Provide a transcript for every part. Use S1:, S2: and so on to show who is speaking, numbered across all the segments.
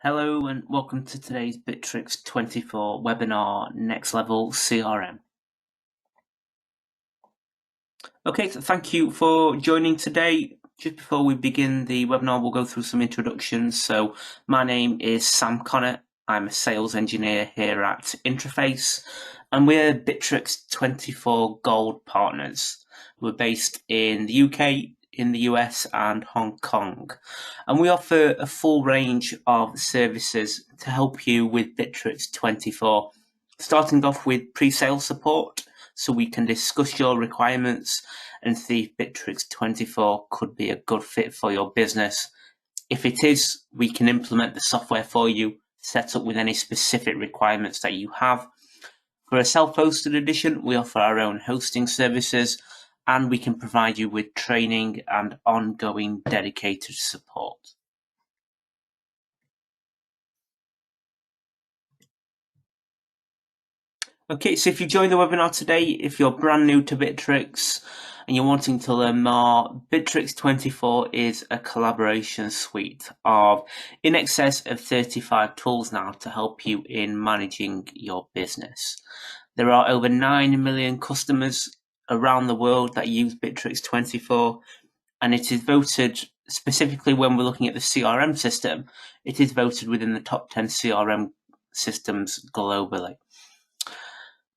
S1: Hello and welcome to today's Bitrix24 webinar, Next Level CRM. Okay, so thank you for joining today. Just before we begin the webinar, we'll go through some introductions. So my name is Sam Connor. I'm a sales engineer here at Intreface, and we're Bitrix24 Gold partners. We're based in the UK, in the US and Hong Kong, and we offer a full range of services to help you with Bitrix24, starting off with pre-sale support, so we can discuss your requirements and see if Bitrix24 could be a good fit for your business. If it is, we can implement the software for you, set up with any specific requirements that you have. For a self-hosted edition, we offer our own hosting services, and we can provide you with training and ongoing dedicated support. Okay, so if you join the webinar today, if you're brand new to Bitrix and you're wanting to learn more, Bitrix24 is a collaboration suite of in excess of 35 tools now to help you in managing your business. There are over 9 million customers around the world that use Bitrix24, and it is voted, specifically when we're looking at the CRM system, it is voted within the top 10 CRM systems globally.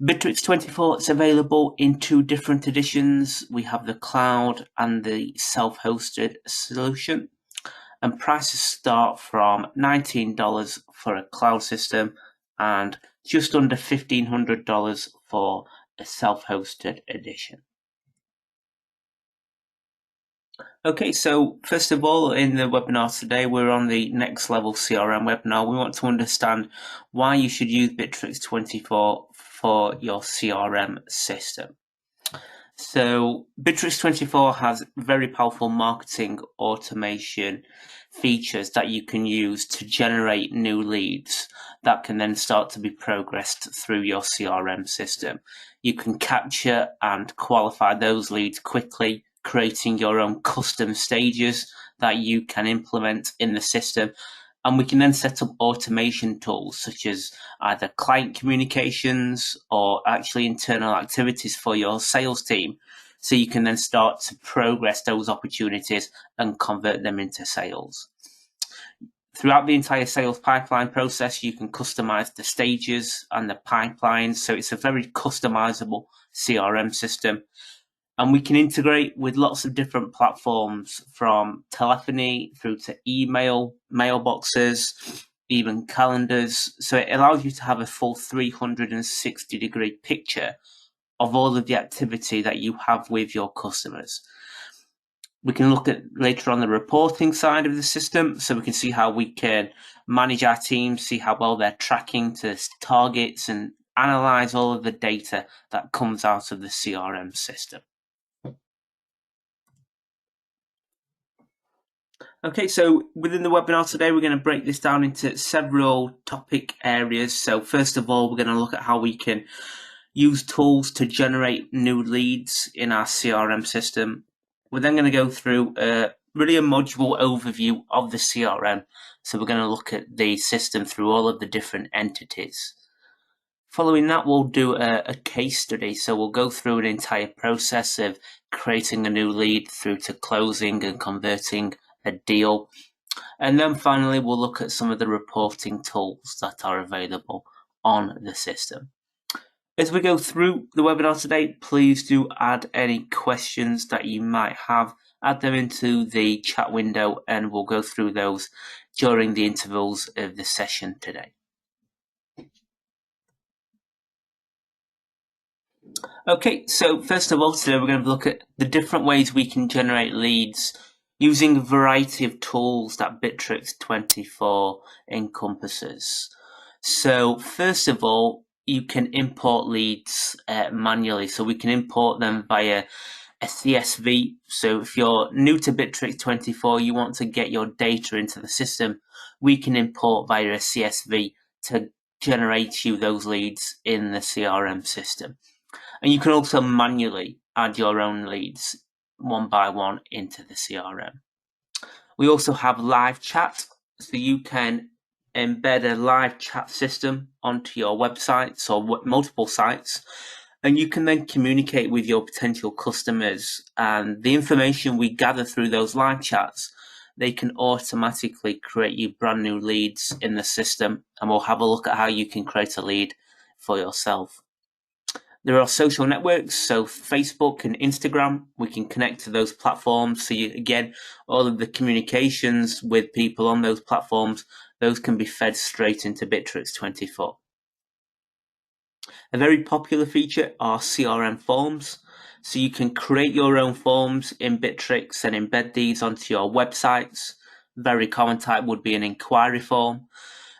S1: Bitrix24 is available in two different editions. We have the cloud and the self-hosted solution, and prices start from $19 for a cloud system and just under $1,500 for a self-hosted edition. Okay, so first of all, in the webinar today, we're on the Next Level CRM webinar. We want to understand why you should use Bitrix24 for your CRM system. So Bitrix24 has very powerful marketing automation features that you can use to generate new leads that can then start to be progressed through your CRM system. You can capture and qualify those leads quickly, creating your own custom stages that you can implement in the system. And we can then set up automation tools such as either client communications or actually internal activities for your sales team. So you can then start to progress those opportunities and convert them into sales. Throughout the entire sales pipeline process, you can customize the stages and the pipelines. So it's a very customizable CRM system. And we can integrate with lots of different platforms, from telephony through to email, mailboxes, even calendars. So it allows you to have a full 360-degree picture of all of the activity that you have with your customers. We can look at later on the reporting side of the system, so we can see how we can manage our teams, see how well they're tracking to targets, and analyze all of the data that comes out of the CRM system. Okay, so within the webinar today, we're going to break this down into several topic areas. So first of all, we're going to look at how we can use tools to generate new leads in our CRM system. We're then going to go through really a module overview of the CRM. So we're going to look at the system through all of the different entities. Following that, we'll do a case study. So we'll go through an entire process of creating a new lead through to closing and converting a deal. And then finally, we'll look at some of the reporting tools that are available on the system. As we go through the webinar today, please do add any questions that you might have. Add them into the chat window and we'll go through those during the intervals of the session today. Okay, so first of all, today we're going to look at the different ways we can generate leads using a variety of tools that Bitrix24 encompasses. So first of all, you can import leads manually. So we can import them via a CSV. So if you're new to Bitrix24, you want to get your data into the system, we can import via a CSV to generate you those leads in the CRM system. And you can also manually add your own leads one by one into the CRM. We also have live chat, so you can embed a live chat system onto your websites or multiple sites, and you can then communicate with your potential customers, and the information we gather through those live chats, they can automatically create you brand new leads in the system, and we'll have a look at how you can create a lead for yourself. There are social networks, so Facebook and Instagram, we can connect to those platforms. So again, all of the communications with people on those platforms, those can be fed straight into Bitrix24. A very popular feature are CRM forms. So you can create your own forms in Bitrix and embed these onto your websites. Very common type would be an inquiry form.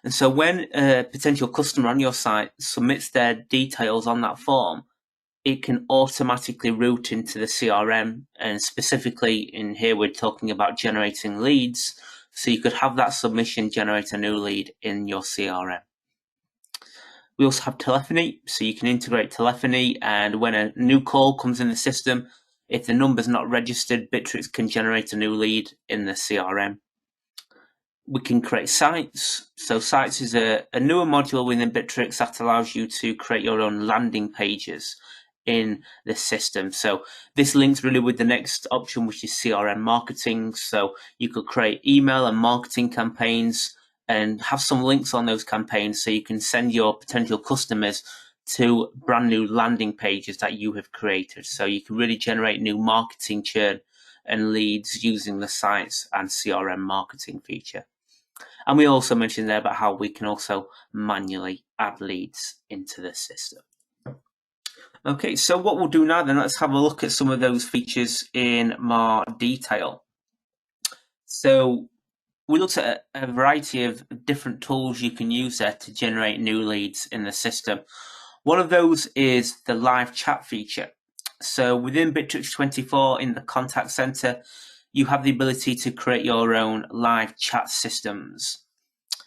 S1: And so when a potential customer on your site submits their details on that form, it can automatically route into the CRM. And specifically in here, we're talking about generating leads. So you could have that submission generate a new lead in your CRM. We also have telephony, so you can integrate telephony, and when a new call comes in the system, if the number's not registered, Bitrix can generate a new lead in the CRM. We can create sites. So sites is a newer module within Bitrix that allows you to create your own landing pages in the system. So this links really with the next option, which is CRM marketing. So you could create email and marketing campaigns and have some links on those campaigns so you can send your potential customers to brand new landing pages that you have created. So you can really generate new marketing churn and leads using the sites and CRM marketing feature. And we also mentioned there about how we can also manually add leads into the system. Okay, so what we'll do now then, let's have a look at some of those features in more detail. So we looked at a variety of different tools you can use there to generate new leads in the system. One of those is the live chat feature. So within Bitrix24 in the contact center, you have the ability to create your own live chat systems.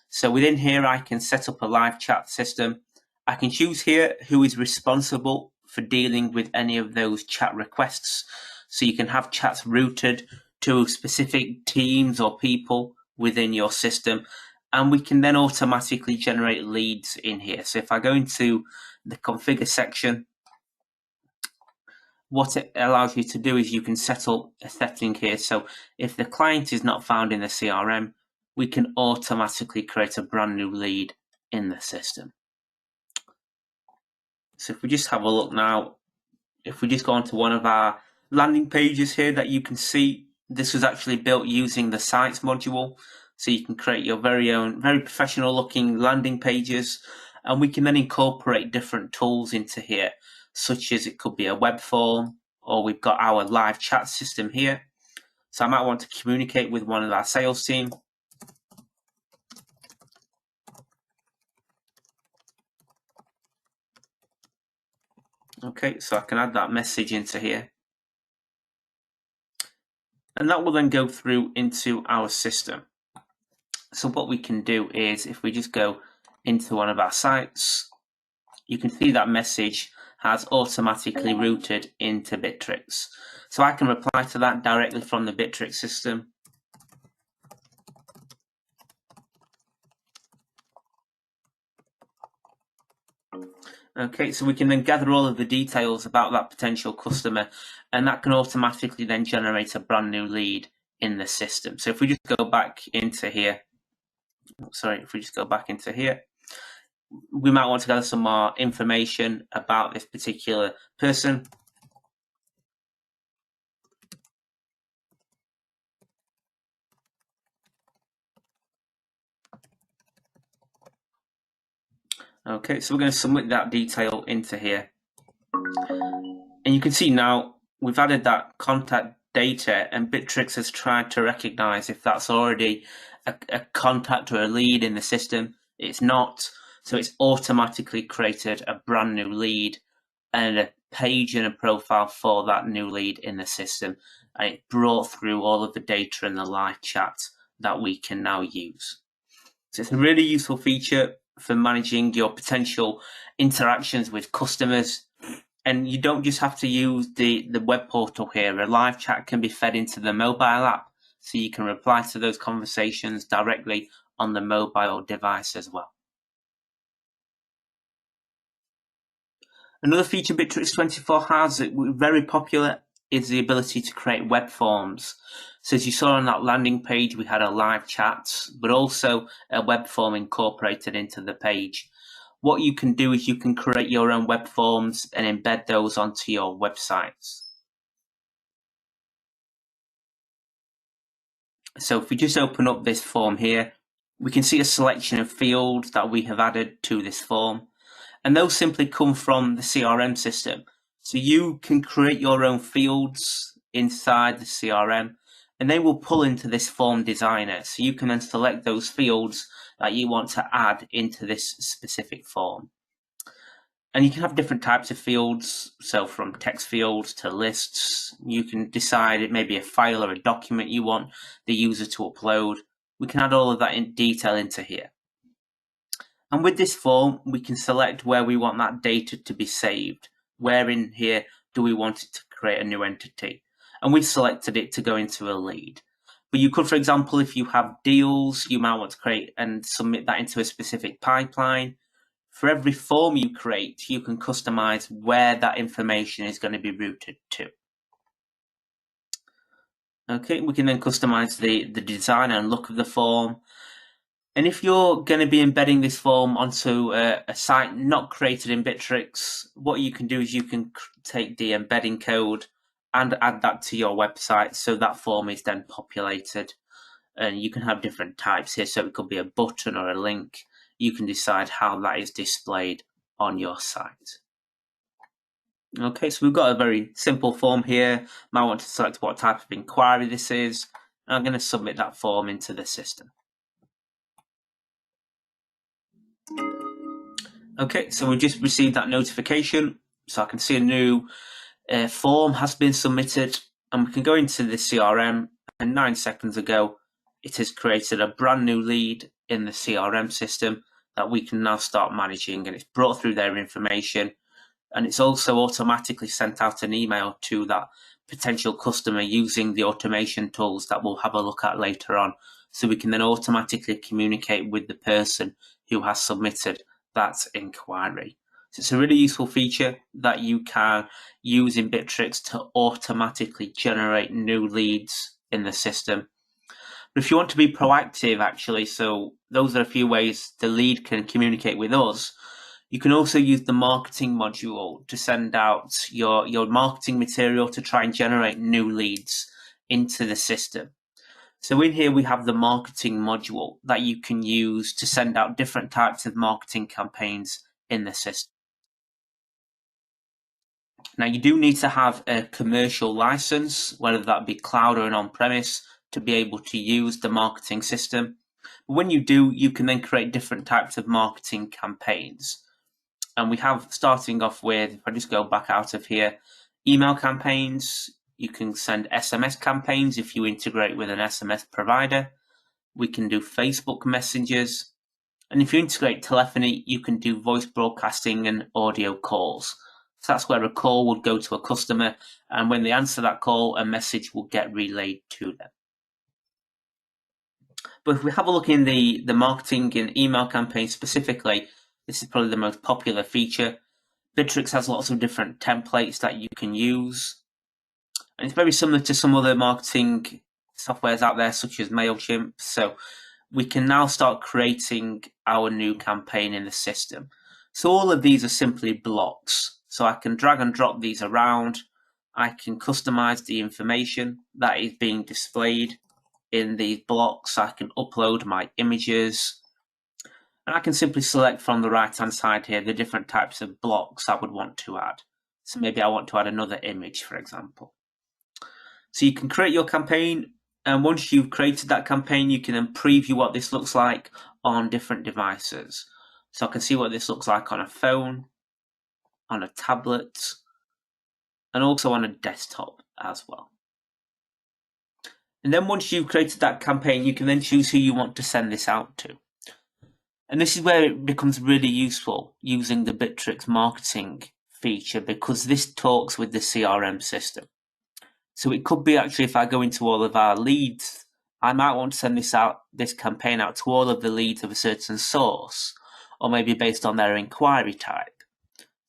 S1: So within here, I can set up a live chat system. I can choose here who is responsible for dealing with any of those chat requests. So you can have chats routed to specific teams or people within your system, and we can then automatically generate leads in here. So if I go into the configure section, what it allows you to do is you can set up a setting here. So if the client is not found in the CRM, we can automatically create a brand new lead in the system. So if we just have a look now, if we just go onto one of our landing pages here that you can see, this was actually built using the sites module. So you can create your very own, very professional looking landing pages, and we can then incorporate different tools into here, such as it could be a web form, or we've got our live chat system here. So I might want to communicate with one of our sales team. Okay, so I can add that message into here. And that will then go through into our system. So what we can do is, if we just go into one of our sites, you can see that message has automatically routed into Bitrix. So I can reply to that directly from the Bitrix system. Okay, so we can then gather all of the details about that potential customer, and that can automatically then generate a brand new lead in the system. So if we just go back into here, we might want to gather some more information about this particular person. Okay, so we're going to submit that detail into here. And you can see now we've added that contact data, and Bitrix has tried to recognize if that's already a contact or a lead in the system. It's not, so it's automatically created a brand new lead and a page and a profile for that new lead in the system, and it brought through all of the data in the live chat that we can now use. So it's a really useful feature for managing your potential interactions with customers. And you don't just have to use the web portal here. A live chat can be fed into the mobile app, so you can reply to those conversations directly on the mobile device as well. Another feature Bitrix24 has that was very popular is the ability to create web forms. So as you saw on that landing page, we had a live chat, but also a web form incorporated into the page. What you can do is you can create your own web forms and embed those onto your websites. So if we just open up this form here, we can see a selection of fields that we have added to this form. And those simply come from the CRM system. So you can create your own fields inside the CRM, and they will pull into this form designer. So you can then select those fields that you want to add into this specific form. And you can have different types of fields. So from text fields to lists, you can decide it may be a file or a document you want the user to upload. We can add all of that in detail into here. And with this form, we can select where we want that data to be saved. Where in here do we want it to create a new entity? And we've selected it to go into a lead. But you could, for example, if you have deals, you might want to create and submit that into a specific pipeline. For every form you create, you can customize where that information is going to be routed to. Okay, we can then customize the design and look of the form. And if you're going to be embedding this form onto a site not created in Bitrix, what you can do is you can take the embedding code and add that to your website, so that form is then populated. And you can have different types here, so it could be a button or a link. You can decide how that is displayed on your site. Okay, so we've got a very simple form here. I want to select what type of inquiry this is. And I'm going to submit that form into the system. Okay, so we've just received that notification. So I can see a new form has been submitted, and we can go into the CRM, and 9 seconds ago, it has created a brand new lead in the CRM system that we can now start managing, and it's brought through their information, and it's also automatically sent out an email to that potential customer using the automation tools that we'll have a look at later on. So we can then automatically communicate with the person who has submitted that inquiry. So it's a really useful feature that you can use in Bitrix to automatically generate new leads in the system. But if you want to be proactive, actually, so those are a few ways the lead can communicate with us. You can also use the marketing module to send out your marketing material to try and generate new leads into the system. So in here, we have the marketing module that you can use to send out different types of marketing campaigns in the system. Now, you do need to have a commercial license, whether that be cloud or an on-premise, to be able to use the marketing system. But when you do, you can then create different types of marketing campaigns. And we have, starting off with, if I just go back out of here, email campaigns. You can send SMS campaigns if you integrate with an SMS provider. We can do Facebook messages. And if you integrate telephony, you can do voice broadcasting and audio calls. So that's where a call would go to a customer, and when they answer that call, a message will get relayed to them. But if we have a look in the marketing and email campaign specifically, this is probably the most popular feature. Bitrix has lots of different templates that you can use. And it's very similar to some other marketing softwares out there, such as MailChimp. So we can now start creating our new campaign in the system. So all of these are simply blocks. So I can drag and drop these around. I can customize the information that is being displayed in these blocks. I can upload my images. And I can simply select from the right-hand side here the different types of blocks I would want to add. So maybe I want to add another image, for example. So you can create your campaign, and once you've created that campaign, you can then preview what this looks like on different devices. So I can see what this looks like on a phone, on a tablet, and also on a desktop as well. And then once you've created that campaign, you can then choose who you want to send this out to. And this is where it becomes really useful using the Bitrix marketing feature, because this talks with the CRM system. So it could be actually, if I go into all of our leads I might want to send this campaign out to all of the leads of a certain source, or maybe based on their inquiry type.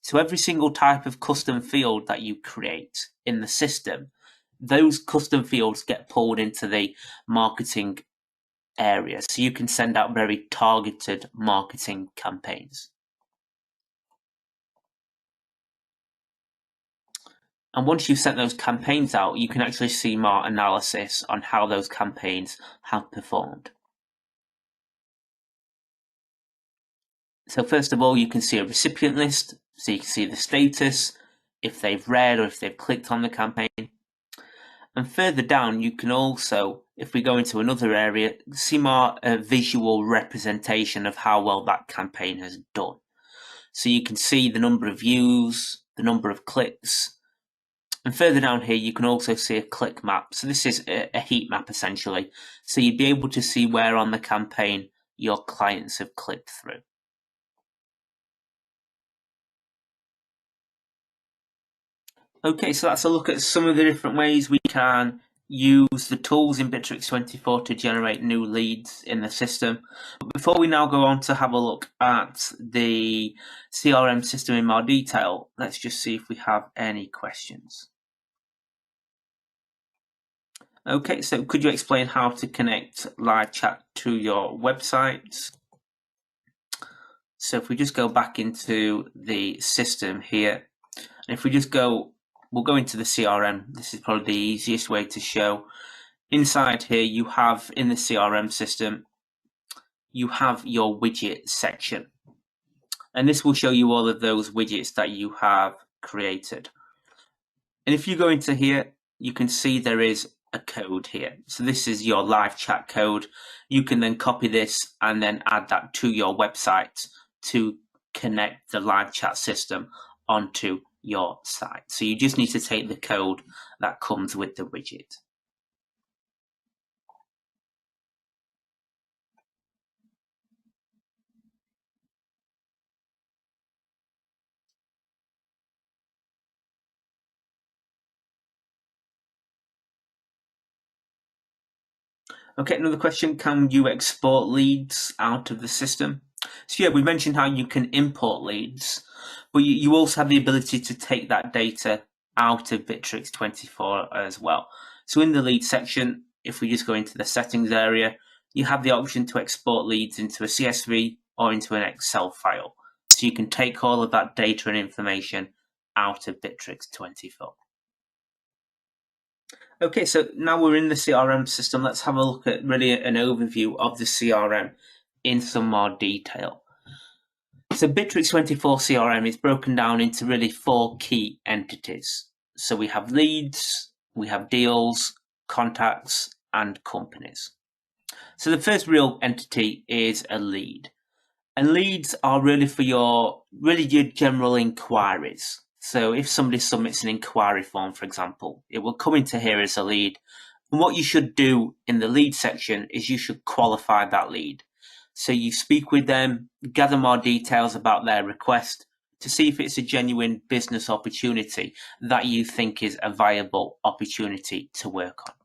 S1: So every single type of custom field that you create in the system, those custom fields get pulled into the marketing area. So you can send out very targeted marketing campaigns. And once you've sent those campaigns out, you can actually see more analysis on how those campaigns have performed. So first of all, you can see a recipient list, so you can see the status, if they've read or if they've clicked on the campaign. And further down, you can also, if we go into another area, see more visual representation of how well that campaign has done. So you can see the number of views, the number of clicks, and further down here, you can also see a click map. So this is a heat map essentially. So you'd be able to see where on the campaign your clients have clicked through. Okay, so that's a look at some of the different ways we can use the tools in Bitrix24 to generate new leads in the system. But before we now go on to have a look at the CRM system in more detail, let's just see if we have any questions. Okay, so could you explain how to connect live chat to your website? So if we just go back into the system here, and if we just go, we'll go into the CRM. This is probably the easiest way to show. Inside here, you have in the CRM system, you have your widget section. And this will show you all of those widgets that you have created. And if you go into here, you can see there is a code here. So this is your live chat code. You can then copy this and then add that to your website to connect the live chat system onto your site. So you just need to take the code that comes with the widget. Okay, another question, can you export leads out of the system? So yeah, we mentioned how you can import leads, but you also have the ability to take that data out of Bitrix24 as well. So in the lead section, if we just go into the settings area, you have the option to export leads into a CSV or into an Excel file. So you can take all of that data and information out of Bitrix24. Okay, so now we're in the CRM system. Let's have a look at really an overview of the CRM in some more detail. So Bitrix24 CRM is broken down into really 4 key entities. So we have leads, we have deals, contacts, and companies. So the first real entity is a lead. And leads are really for your general inquiries. So if somebody submits an inquiry form, for example, it will come into here as a lead. And what you should do in the lead section is you should qualify that lead. So you speak with them, gather more details about their request to see if it's a genuine business opportunity that you think is a viable opportunity to work on.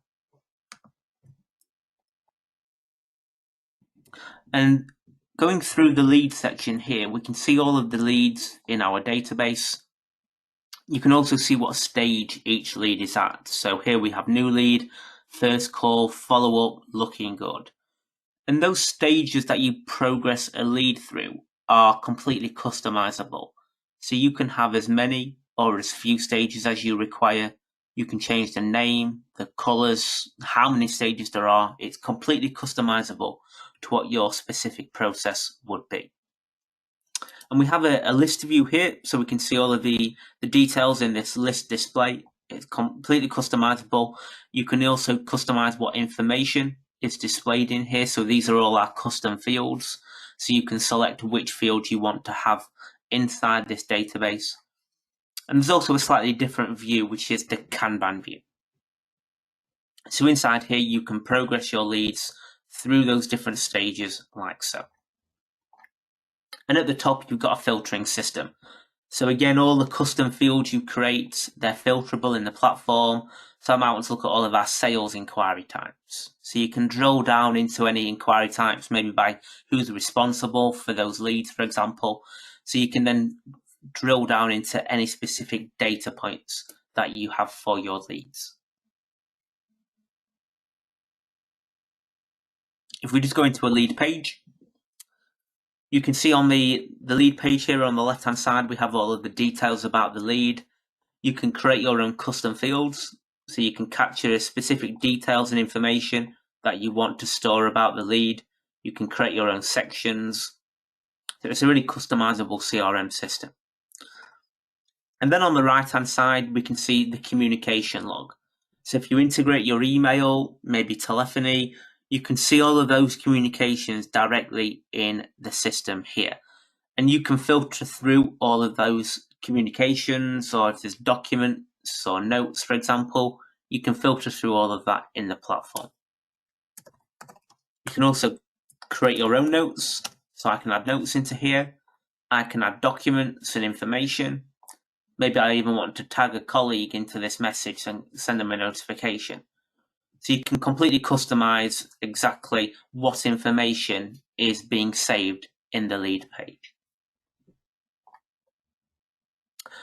S1: And going through the lead section here, we can see all of the leads in our database. You can also see what stage each lead is at. So here we have new lead, first call, follow-up, looking good. And those stages that you progress a lead through are completely customizable. So you can have as many or as few stages as you require. You can change the name, the colors, how many stages there are. It's completely customizable to what your specific process would be. And we have a list view here, so we can see all of the details in this list display. It's completely customizable. You can also customize what information is displayed in here. So these are all our custom fields. So you can select which field you want to have inside this database. And there's also a slightly different view, which is the Kanban view. So inside here, you can progress your leads through those different stages like so. And at the top, you've got a filtering system. So again, all the custom fields you create, they're filterable in the platform. So I might want to look at all of our sales inquiry types. So you can drill down into any inquiry types, maybe by who's responsible for those leads, for example. So you can then drill down into any specific data points that you have for your leads. If we just go into a lead page, you can see on the lead page here on the left-hand side, we have all of the details about the lead. You can create your own custom fields, so you can capture specific details and information that you want to store about the lead. You can create your own sections. So it's a really customizable CRM system. And then on the right-hand side, we can see the communication log. So if you integrate your email, maybe telephony, you can see all of those communications directly in the system here. And you can filter through all of those communications, or if there's documents or notes, for example, you can filter through all of that in the platform. You can also create your own notes. So I can add notes into here. I can add documents and information. Maybe I even want to tag a colleague into this message and send them a notification. So you can completely customize exactly what information is being saved in the lead page.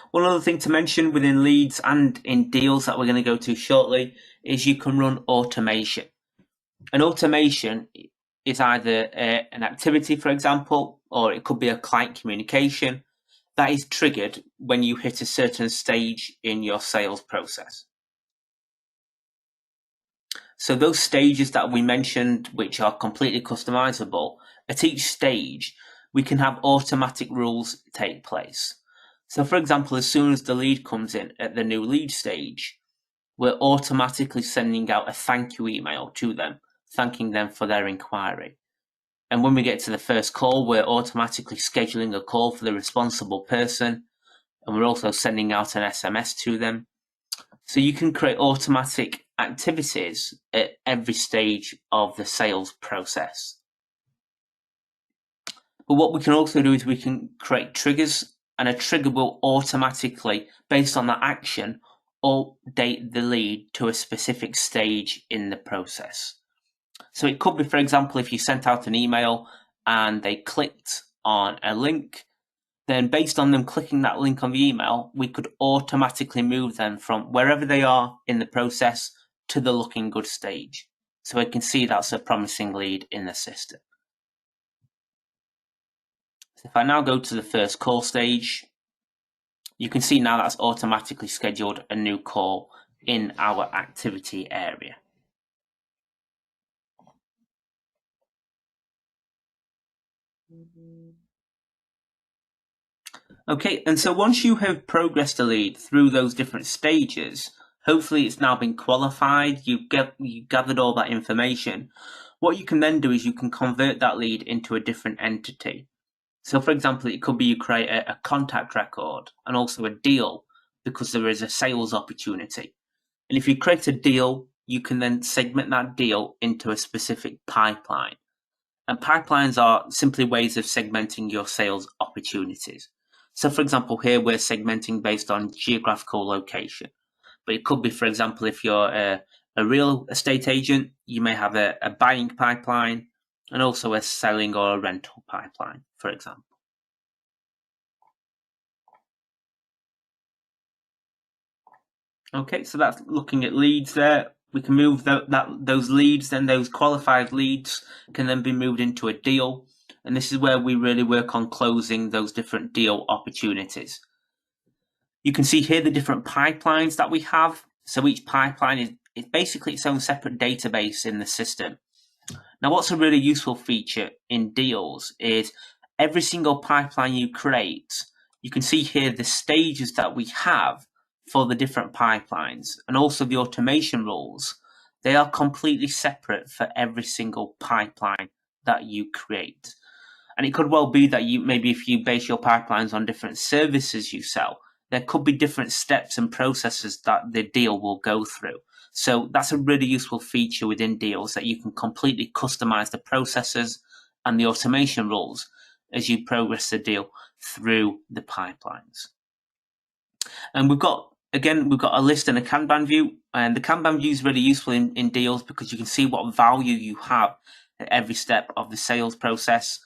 S1: One other thing to mention within leads and in deals that we're going to go to shortly is you can run automation. An automation is either an activity, for example, or it could be a client communication that is triggered when you hit a certain stage in your sales process. So those stages that we mentioned, which are completely customizable, at each stage, we can have automatic rules take place. So for example, as soon as the lead comes in at the new lead stage, we're automatically sending out a thank you email to them, thanking them for their inquiry. And when we get to the first call, we're automatically scheduling a call for the responsible person, and we're also sending out an SMS to them. So you can create automatic activities at every stage of the sales process. But what we can also do is we can create triggers, and a trigger will automatically, based on that action, update the lead to a specific stage in the process. So it could be, for example, if you sent out an email and they clicked on a link, then based on them clicking that link on the email, we could automatically move them from wherever they are in the process to the looking good stage. So we can see that's a promising lead in the system. So if I now go to the first call stage, you can see now that's automatically scheduled a new call in our activity area. Okay, and so once you have progressed a lead through those different stages, hopefully it's now been qualified, you gathered all that information. What you can then do is you can convert that lead into a different entity. So for example, it could be you create a contact record and also a deal because there is a sales opportunity. And if you create a deal, you can then segment that deal into a specific pipeline. And pipelines are simply ways of segmenting your sales opportunities. So for example, here we're segmenting based on geographical location. But it could be, for example, if you're a real estate agent, you may have a buying pipeline and also a selling or a rental pipeline, for example. Okay, so that's looking at leads there. We can move those leads, then those qualified leads can then be moved into a deal. And this is where we really work on closing those different deal opportunities. You can see here the different pipelines that we have. So each pipeline is basically its own separate database in the system. Now, what's a really useful feature in deals is every single pipeline you create, you can see here the stages that we have for the different pipelines and also the automation rules. They are completely separate for every single pipeline that you create. And it could well be that maybe if you base your pipelines on different services you sell, there could be different steps and processes that the deal will go through. So that's a really useful feature within deals, that you can completely customize the processes and the automation rules as you progress the deal through the pipelines. And we've got again, we've got a list and a Kanban view, and the Kanban view is really useful in deals because you can see what value you have at every step of the sales process.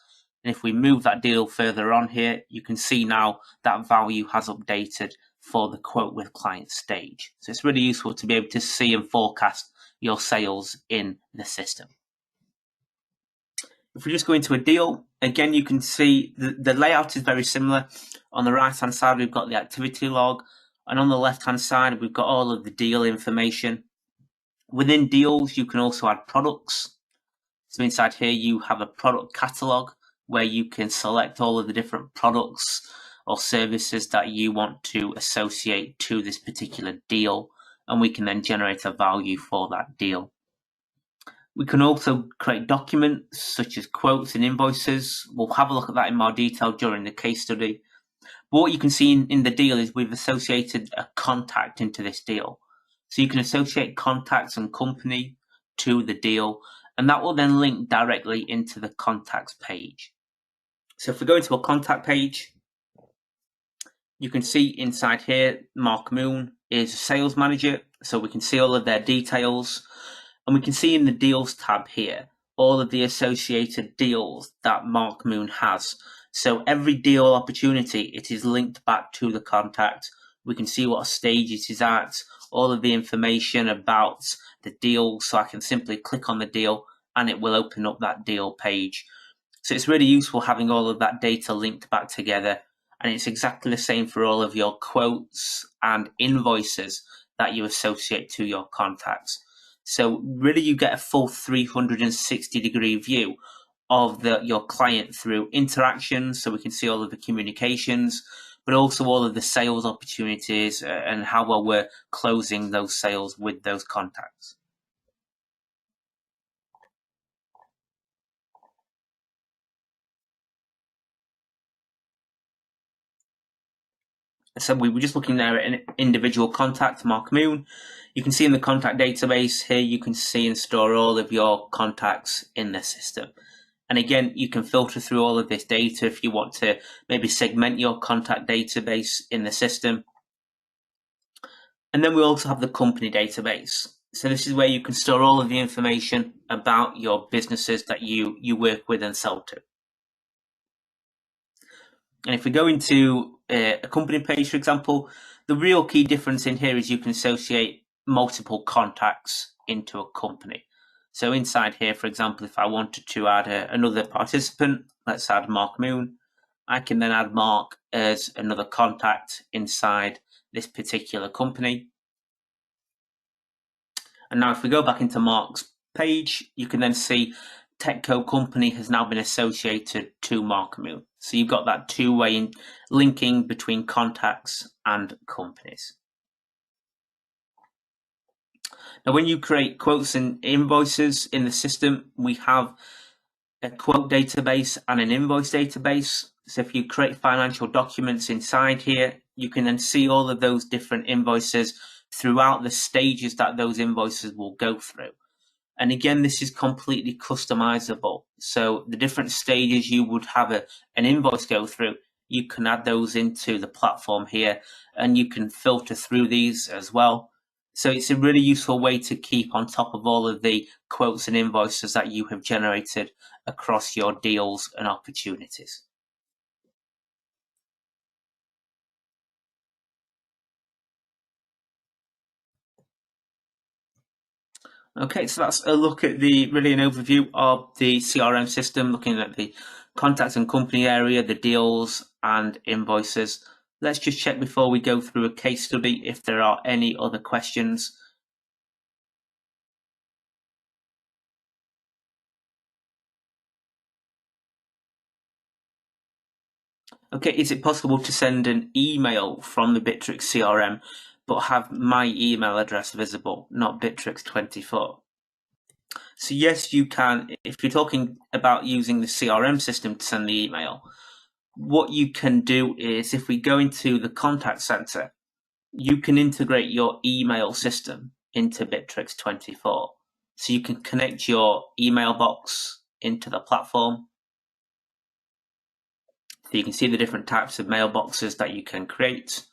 S1: And if we move that deal further on here, you can see now that value has updated for the quote with client stage. So it's really useful to be able to see and forecast your sales in the system. If we just go into a deal, again, you can see the layout is very similar. On the right-hand side, we've got the activity log, and on the left-hand side, we've got all of the deal information. Within deals, you can also add products. So inside here, you have a product catalog where you can select all of the different products or services that you want to associate to this particular deal, and we can then generate a value for that deal. We can also create documents such as quotes and invoices. We'll have a look at that in more detail during the case study. But what you can see in the deal is we've associated a contact into this deal. So you can associate contacts and company to the deal, and that will then link directly into the contacts page. So if we go into a contact page, you can see inside here, Mark Moon is a sales manager, so we can see all of their details. And we can see in the deals tab here, all of the associated deals that Mark Moon has. So every deal opportunity, it is linked back to the contact. We can see what stage it is at, all of the information about the deal. So I can simply click on the deal and it will open up that deal page. So it's really useful having all of that data linked back together. And it's exactly the same for all of your quotes and invoices that you associate to your contacts. So really you get a full 360-degree view of your client through interactions, so we can see all of the communications, but also all of the sales opportunities and how well we're closing those sales with those contacts. So we were just looking there at an individual contact, Mark Moon. You can see in the contact database here, you can see and store all of your contacts in the system. And again, you can filter through all of this data if you want to maybe segment your contact database in the system. And then we also have the company database. So this is where you can store all of the information about your businesses that you work with and sell to. And if we go into a company page, for example, the real key difference in here is you can associate multiple contacts into a company. So inside here, for example, if I wanted to add another participant, let's add Mark Moon, I can then add Mark as another contact inside this particular company. And now if we go back into Mark's page, you can then see Techco company has now been associated to Mark Moon. So you've got that two-way linking between contacts and companies. Now, when you create quotes and invoices in the system, we have a quote database and an invoice database. So if you create financial documents inside here, you can then see all of those different invoices throughout the stages that those invoices will go through. And again, this is completely customizable. So the different stages you would have an invoice go through, you can add those into the platform here, and you can filter through these as well. So it's a really useful way to keep on top of all of the quotes and invoices that you have generated across your deals and opportunities. Okay, so that's a look at really an overview of the CRM system, looking at the contacts and company area, the deals and invoices. Let's just check before we go through a case study if there are any other questions. Okay, is it possible to send an email from the Bitrix CRM but have my email address visible, not Bitrix24? So yes, you can. If you're talking about using the CRM system to send the email, what you can do is if we go into the contact center, you can integrate your email system into Bitrix24. So you can connect your email box into the platform. So you can see the different types of mailboxes that you can create.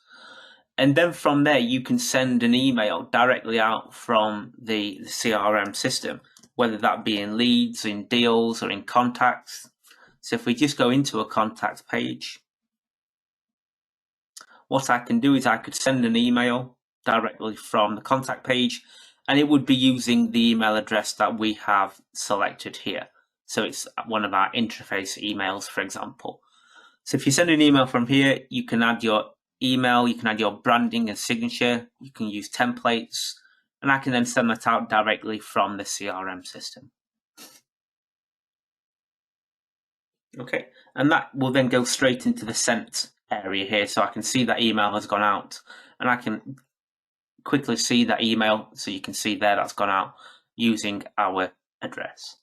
S1: And then from there, you can send an email directly out from the CRM system, whether that be in leads, in deals, or in contacts. So if we just go into a contact page, what I can do is I could send an email directly from the contact page, and it would be using the email address that we have selected here. So it's one of our Intreface emails, for example. So if you send an email from here, you can add your email, you can add your branding and signature, you can use templates, and I can then send that out directly from the CRM system. Okay, and that will then go straight into the sent area here, so I can see that email has gone out, and I can quickly see that email, so you can see there that's gone out using our address.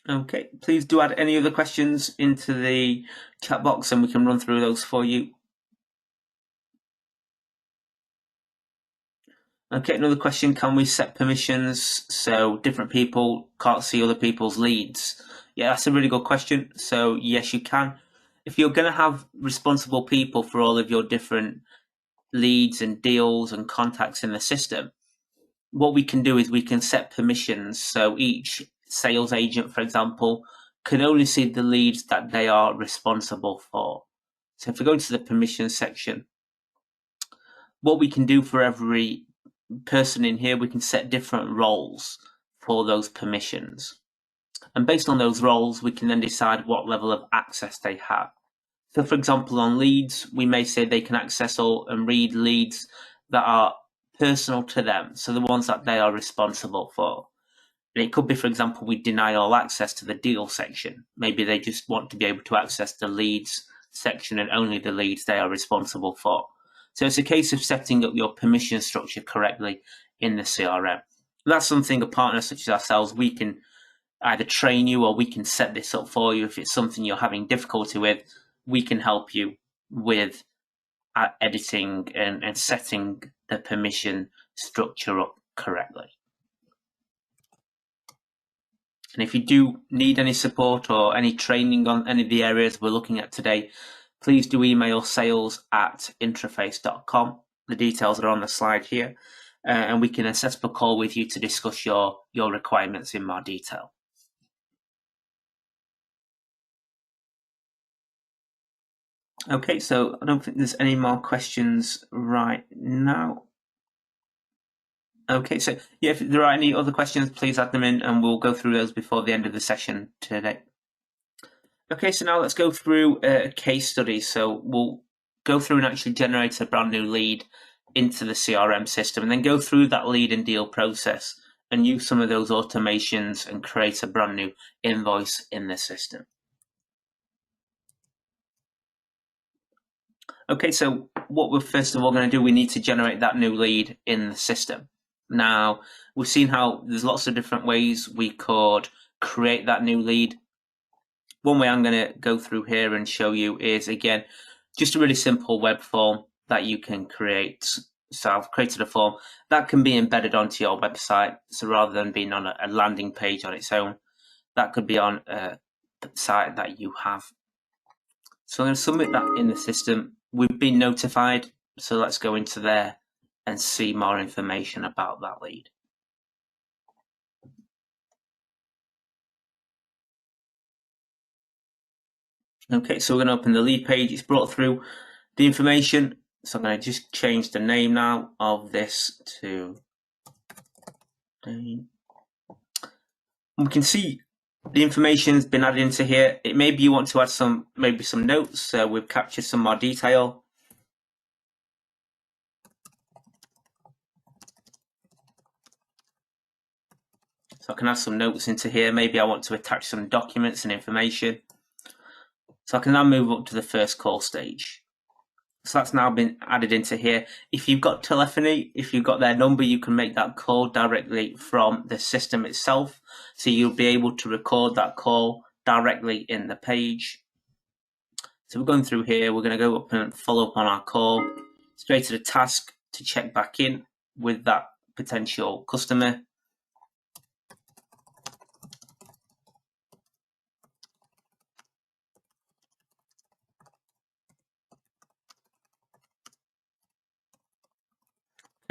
S1: Okay, please do add any other questions into the chat box and we can run through those for you. Okay, another question, can we set permissions so different people can't see other people's leads? Yeah, that's a really good question. So yes, you can. If you're going to have responsible people for all of your different leads and deals and contacts in the system, what we can do is we can set permissions. So each sales agent, for example, can only see the leads that they are responsible for. So if we go into the permissions section, what we can do for every person in here, we can set different roles for those permissions. And based on those roles, we can then decide what level of access they have. So for example, on leads, we may say they can access all and read leads that are personal to them, so the ones that they are responsible for. And it could be, for example, we deny all access to the deal section. Maybe they just want to be able to access the leads section and only the leads they are responsible for. So it's a case of setting up your permission structure correctly in the CRM. That's something a partner such as ourselves, we can either train you or we can set this up for you. If it's something you're having difficulty with, we can help you with editing and setting the permission structure up correctly. And if you do need any support or any training on any of the areas we're looking at today, please do email sales@intreface.com. The details are on the slide here, and we can set up a call with you to discuss your requirements in more detail. Okay, so I don't think there's any more questions right now. Okay, so yeah, if there are any other questions, please add them in and we'll go through those before the end of the session today. Okay, so now let's go through a case study. So we'll go through and actually generate a brand new lead into the CRM system and then go through that lead and deal process and use some of those automations and create a brand new invoice in the system. Okay, so what we're first of all going to do, we need to generate that new lead in the system. Now, we've seen how there's lots of different ways we could create that new lead. One way I'm going to go through here and show you is, again, just a really simple web form that you can create. So I've created a form that can be embedded onto your website. So rather than being on a landing page on its own, that could be on a site that you have. So I'm going to submit that in the system. We've been notified. So let's go into there and see more information about that lead. Okay, so we're going to open the lead page. It's brought through the information. So I'm going to just change the name now of this to Dane. We can see the information has been added into here. Maybe you want to add some notes. So we've captured some more detail. So I can add some notes into here. Maybe I want to attach some documents and information. So I can now move up to the first call stage. So that's now been added into here. If you've got telephony, if you've got their number, you can make that call directly from the system itself. So you'll be able to record that call directly in the page. So we're going through here. We're going to go up and follow up on our call. It's created a task to check back in with that potential customer.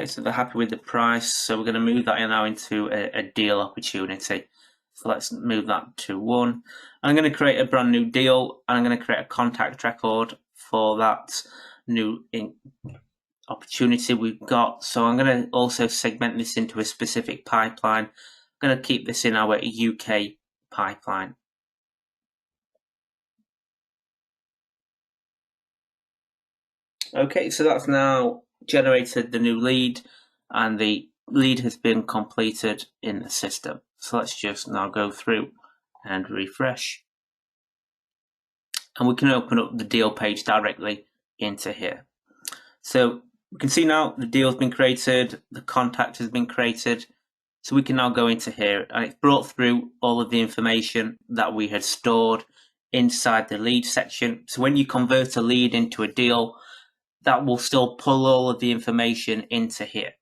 S1: Okay, so they're happy with the price, so we're going to move that now into a deal opportunity. So let's move that to 1. I'm going to create a brand new deal, and I'm going to create a contact record for that new opportunity we've got. So I'm going to also segment this into a specific pipeline. I'm going to keep this in our UK pipeline. Okay, so that's now generated the new lead, and the lead has been completed in the system. So let's just now go through and refresh. And we can open up the deal page directly into here. So we can see now the deal has been created, the contact has been created. So we can now go into here, and it's brought through all of the information that we had stored inside the lead section. So when you convert a lead into a deal, that will still pull all of the information into here.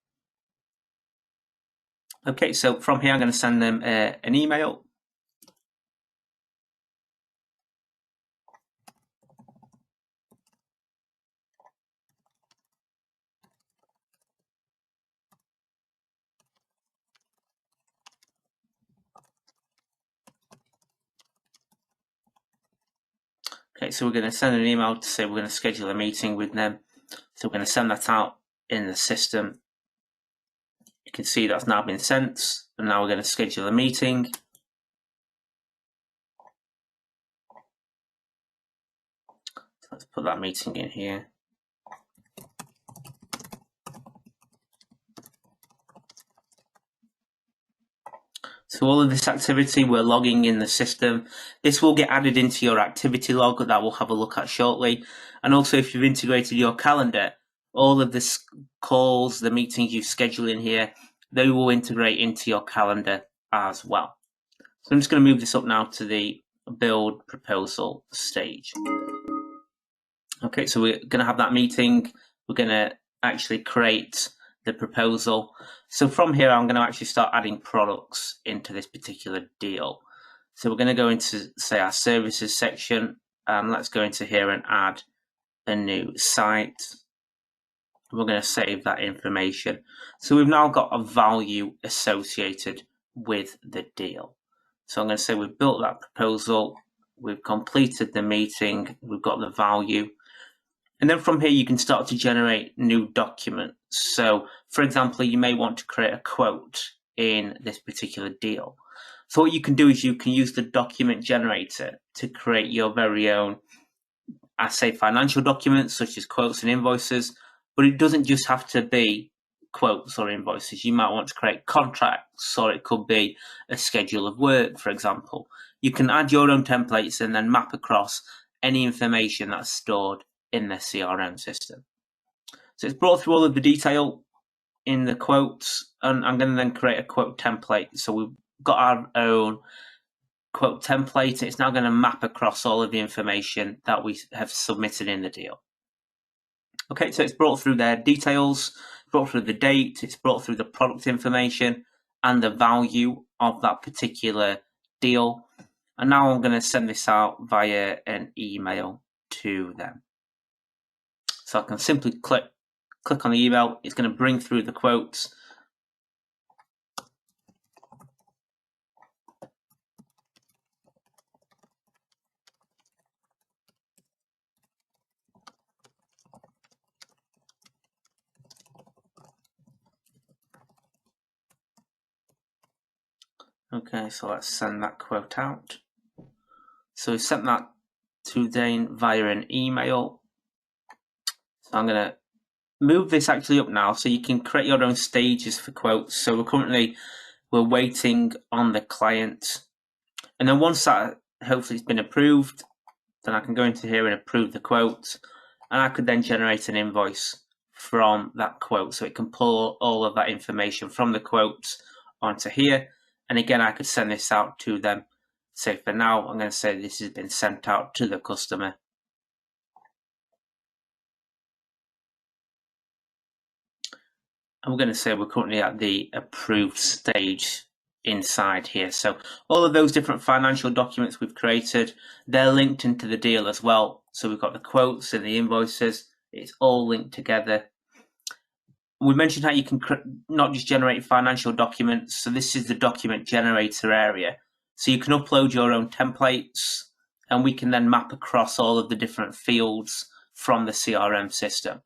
S1: Okay, so from here I'm going to send them an email. Okay, so we're going to send an email to say we're going to schedule a meeting with them. So we're going to send that out in the system. You can see that's now been sent, and now we're going to schedule a meeting. So let's put that meeting in here. So all of this activity we're logging in the system. This will get added into your activity log that we'll have a look at shortly. And also if you've integrated your calendar, all of the calls, the meetings you schedule in here, they will integrate into your calendar as well. So I'm just going to move this up now to the build proposal stage. Okay, so we're going to have that meeting. We're going to actually create the proposal. So from here, I'm going to actually start adding products into this particular deal. So we're going to go into, say, our services section. Let's go into here and add a new site. We're going to save that information. So we've now got a value associated with the deal. So I'm going to say we've built that proposal, we've completed the meeting, we've got the value. And then from here, you can start to generate new documents. So for example, you may want to create a quote in this particular deal. So what you can do is you can use the document generator to create your very own, I say, financial documents such as quotes and invoices, but it doesn't just have to be quotes or invoices. You might want to create contracts, or it could be a schedule of work, for example. You can add your own templates and then map across any information that's stored in the CRM system. So it's brought through all of the detail in the quotes, and I'm going to then create a quote template. So we've got our own quote template. It's now going to map across all of the information that we have submitted in the deal. Okay, so it's brought through their details, brought through the date, it's brought through the product information and the value of that particular deal. And now I'm going to send this out via an email to them. So I can simply click on the email. It's going to bring through the quotes. Okay, so let's send that quote out. So we sent that to Dane via an email. So I'm going to move this actually up now so you can create your own stages for quotes. So we're waiting on the client. And then once that hopefully has been approved, then I can go into here and approve the quote. And I could then generate an invoice from that quote. So it can pull all of that information from the quotes onto here. And again, I could send this out to them. So for now, I'm going to say this has been sent out to the customer. And we're going to say we're currently at the approved stage inside here. So all of those different financial documents we've created, they're linked into the deal as well. So we've got the quotes and the invoices. It's all linked together. We mentioned how you can not just generate financial documents. So this is the document generator area. So you can upload your own templates, and we can then map across all of the different fields from the CRM system.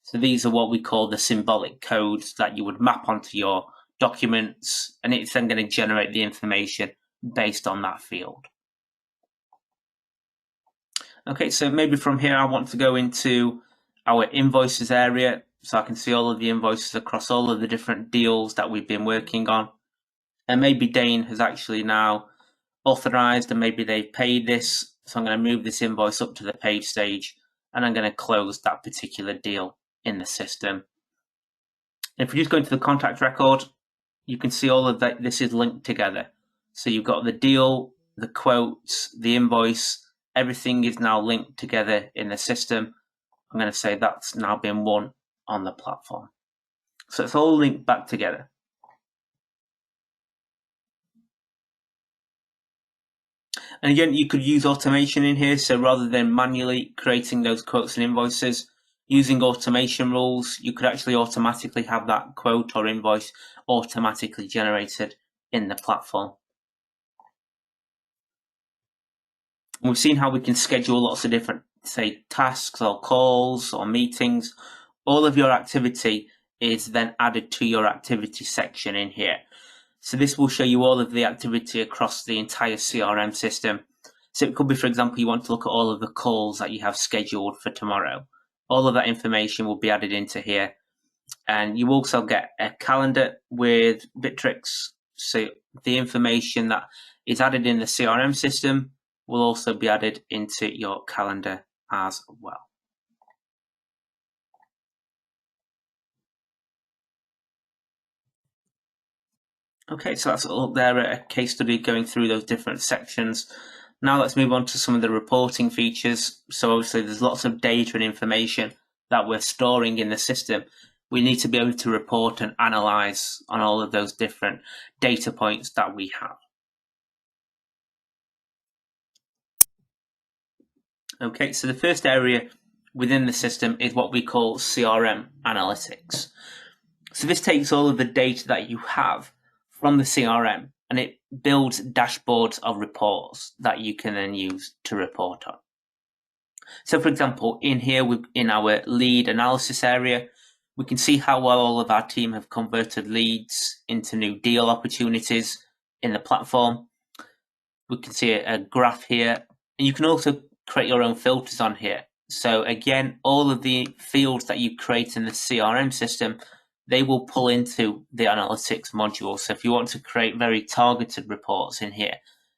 S1: So these are what we call the symbolic codes that you would map onto your documents, and it's then going to generate the information based on that field. Okay, so maybe from here I want to go into our invoices area, so I can see all of the invoices across all of the different deals that we've been working on. And maybe Dane has actually now authorized, and maybe they've paid this. So I'm going to move this invoice up to the page stage, and I'm going to close that particular deal in the system. And if we just go into the contact record, you can see all of that. This is linked together. So you've got the deal, the quotes, the invoice, everything is now linked together in the system. I'm going to say that's now been won on the platform. So it's all linked back together. And again, you could use automation in here. So rather than manually creating those quotes and invoices, using automation rules, you could actually automatically have that quote or invoice automatically generated in the platform. And we've seen how we can schedule lots of different, say, tasks or calls or meetings. All of your activity is then added to your activity section in here. So this will show you all of the activity across the entire CRM system. So it could be, for example, you want to look at all of the calls that you have scheduled for tomorrow. All of that information will be added into here. And you also get a calendar with Bitrix. So the information that is added in the CRM system will also be added into your calendar as well. Okay, so that's all there, a case study going through those different sections. Now let's move on to some of the reporting features. So obviously there's lots of data and information that we're storing in the system. We need to be able to report and analyze on all of those different data points that we have. Okay, so the first area within the system is what we call CRM Analytics. So this takes all of the data that you have from the CRM, and it builds dashboards of reports that you can then use to report on. So for example, in here, in our lead analysis area, we can see how well all of our team have converted leads into new deal opportunities in the platform. We can see a graph here, and you can also create your own filters on here. So again, all of the fields that you create in the CRM system, they will pull into the analytics module. So if you want to create very targeted reports in here,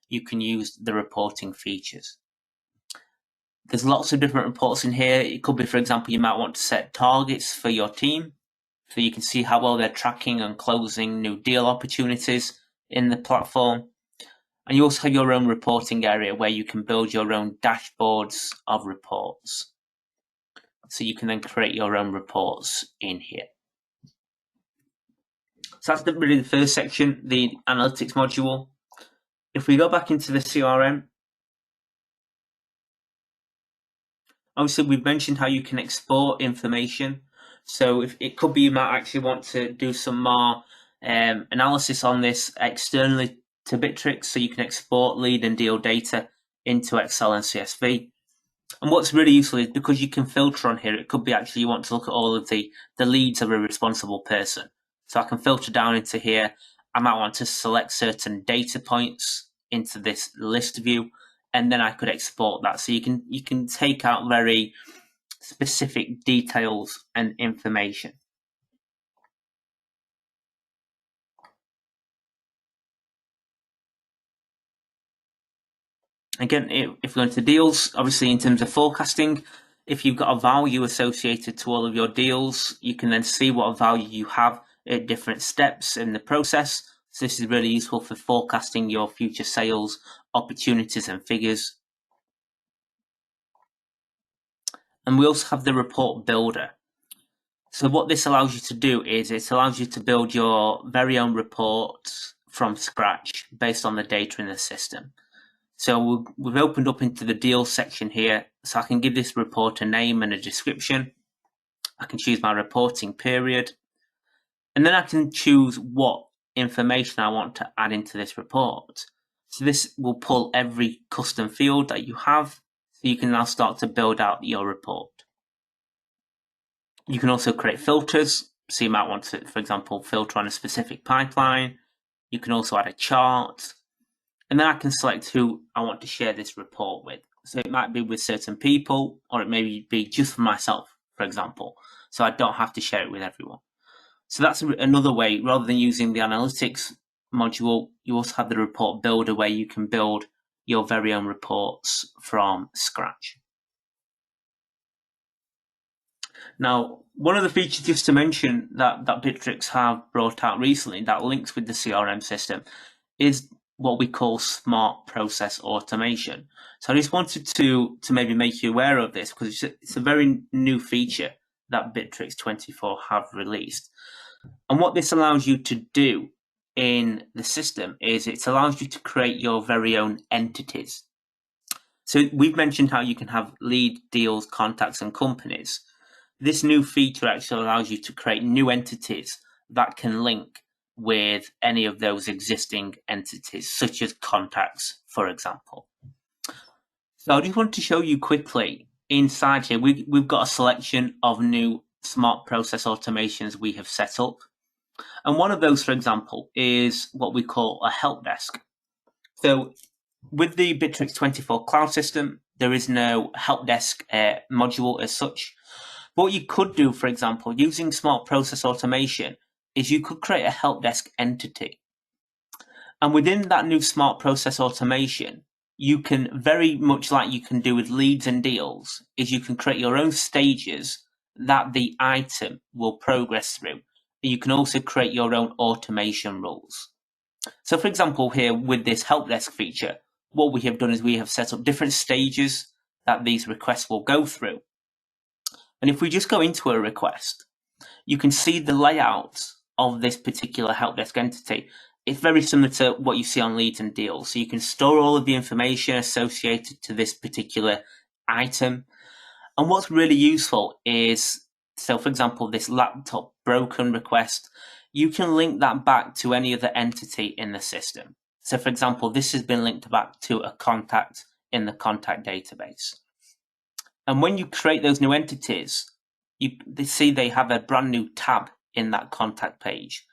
S1: you can use the reporting features. There's lots of different reports in here. It could be, for example, you might want to set targets for your team, so you can see how well they're tracking and closing new deal opportunities in the platform. And you also have your own reporting area where you can build your own dashboards of reports. So you can then create your own reports in here. So that's really the first section, the analytics module. If we go back into the CRM, obviously we've mentioned how you can export information. So if it could be you might actually want to do some more analysis on this externally to Bitrix, so you can export lead and deal data into Excel and CSV. And what's really useful is because you can filter on here, it could be actually you want to look at all of the leads of a responsible person. So I can filter down into here. I might want to select certain data points into this list view, and then I could export that. So you can take out very specific details and information. Again, if we go into deals, obviously in terms of forecasting, if you've got a value associated to all of your deals, you can then see what value you have at different steps in the process. So this is really useful for forecasting your future sales opportunities and figures. And we also have the report builder. So what this allows you to do is it allows you to build your very own reports from scratch based on the data in the system. So we've opened up into the deal section here. So I can give this report a name and a description. I can choose my reporting period. And then I can choose what information I want to add into this report. So this will pull every custom field that you have, so you can now start to build out your report. You can also create filters, so you might want to, for example, filter on a specific pipeline. You can also add a chart, and then I can select who I want to share this report with. So it might be with certain people, or it may be just for myself, for example, so I don't have to share it with everyone. So that's another way. Rather than using the analytics module, you also have the report builder where you can build your very own reports from scratch. Now, one of the features just to mention that Bitrix have brought out recently that links with the CRM system is what we call smart process automation. So I just wanted to maybe make you aware of this because it's a very new feature that Bitrix24 have released. And what this allows you to do in the system is it allows you to create your very own entities. So we've mentioned how you can have lead, deals, contacts, and companies. This new feature actually allows you to create new entities that can link with any of those existing entities, such as contacts, for example. So I just want to show you quickly inside here, we've got a selection of new smart process automations we have set up. And one of those, for example, is what we call a help desk. So with the Bitrix24 cloud system, there is no help desk module as such. But what you could do, for example, using smart process automation, is you could create a help desk entity. And within that new smart process automation, you can, very much like you can do with leads and deals, is you can create your own stages that the item will progress through. You can also create your own automation rules. So for example, here with this help desk feature, what we have done is we have set up different stages that these requests will go through. And if we just go into a request, you can see the layout of this particular help desk entity. It's very similar to what you see on leads and deals. So you can store all of the information associated to this particular item. And what's really useful is, so for example, this laptop broken request, you can link that back to any other entity in the system. So for example, this has been linked back to a contact in the contact database. And when you create those new entities, they see they have a brand new tab in that contact page.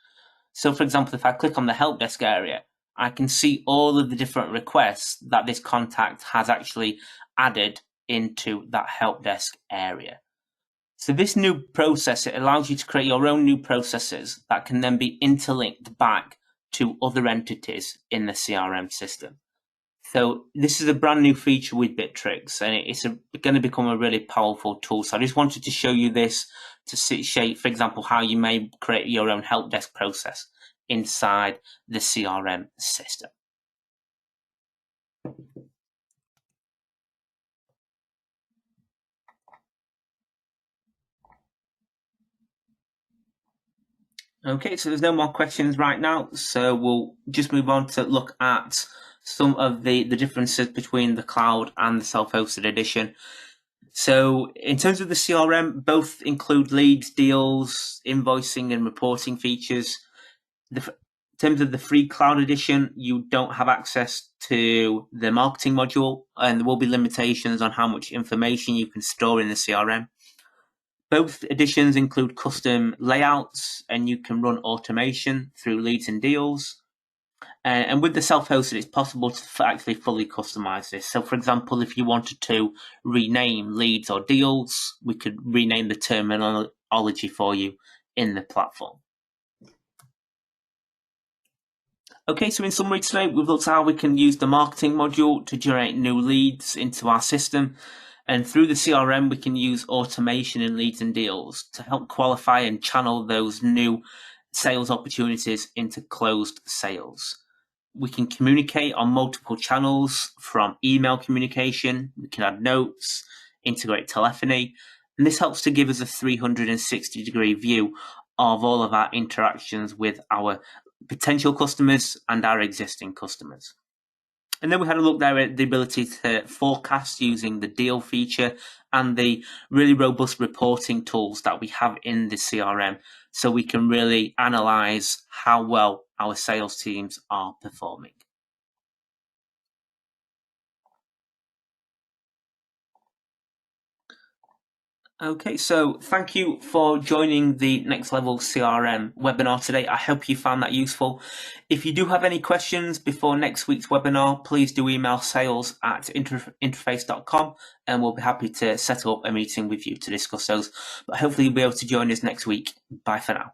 S1: So for example, if I click on the help desk area, I can see all of the different requests that this contact has actually added into that help desk area. So this new process, it allows you to create your own new processes that can then be interlinked back to other entities in the CRM system. So this is a brand new feature with Bitrix, and it's going to become a really powerful tool. So I just wanted to show you this to show, for example, how you may create your own help desk process inside the CRM system. Okay, so there's no more questions right now, so we'll just move on to look at some of the differences between the cloud and the self-hosted edition. So in terms of the CRM, both include leads, deals, invoicing, and reporting features. In terms of the free cloud edition, you don't have access to the marketing module, and there will be limitations on how much information you can store in the CRM. Both editions include custom layouts, and you can run automation through leads and deals. And with the self-hosted, it's possible to actually fully customize this. So for example, if you wanted to rename leads or deals, we could rename the terminology for you in the platform. Okay, so in summary today, we've looked at how we can use the marketing module to generate new leads into our system. And through the CRM, we can use automation in leads and deals to help qualify and channel those new sales opportunities into closed sales. We can communicate on multiple channels, from email communication, we can add notes, integrate telephony, and this helps to give us a 360-degree view of all of our interactions with our potential customers and our existing customers. And then we had a look there at the ability to forecast using the deal feature and the really robust reporting tools that we have in the CRM, so we can really analyze how well our sales teams are performing. Okay, so thank you for joining the Next Level CRM webinar today. I hope you found that useful. If you do have any questions before next week's webinar, please do email sales@intreface.com and we'll be happy to set up a meeting with you to discuss those. But hopefully you'll be able to join us next week. Bye for now.